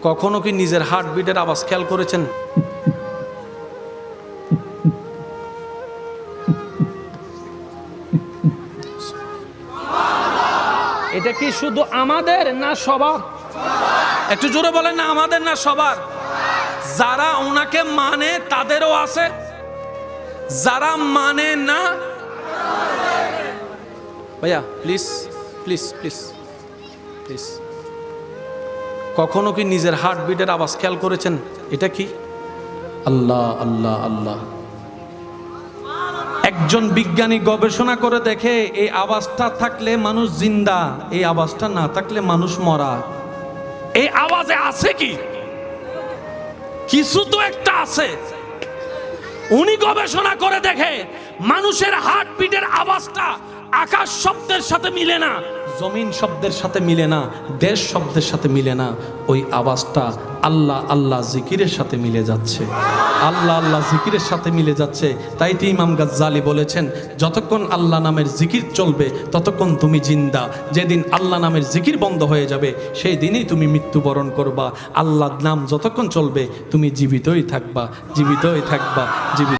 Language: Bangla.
কখনো কি নিজের হার্টবিটের আওয়াজ খেয়াল করেছেন? এটা কি শুধু আমাদের না সবার? একটু জোরে বলেন না, আমাদের না সবার? যারা ওনাকে মানে তাদেরও আছে, যারা মানে না। ভাইয়া প্লিজ প্লিজ প্লিজ প্লিজ, কখনো কি নিজের হার্টবিটের আওয়াজ খেয়াল করেছেন? এটা কি? আল্লাহ আল্লাহ আল্লাহ। একজন বিজ্ঞানী গবেষণা করে দেখে এই আওয়াজটা থাকলে মানুষ জিন্দা, এই আওয়াজটা না থাকলে মানুষ মরা। এই আওয়াজে আছে কি? কিছু তো একটা আছে। উনি গবেষণা করে দেখে মানুষের হার্টবিটের আওয়াজটা আকাশ শব্দের সাথে মিলে না, জমিন শব্দের সাথে মিলে না, দেশ শব্দের সাথে মিলে না। ওই আওয়াজটা আল্লাহ আল্লাহ জিকিরের সাথে মিলে যাচ্ছে, আল্লাহ আল্লাহ জিকিরের সাথে মিলে যাচ্ছে। তাই তো ইমাম গাজ্জালি বলেছেন, যতক্ষণ আল্লাহ নামের জিকির চলবে ততক্ষণ তুমি জিন্দা, যেদিন আল্লাহ নামের জিকির বন্ধ হয়ে যাবে সেই দিনই তুমি মৃত্যুবরণ করবা। আল্লাহর নাম যতক্ষণ চলবে তুমি জীবিতই থাকবা, জীবিতই থাকবা, জীবিত।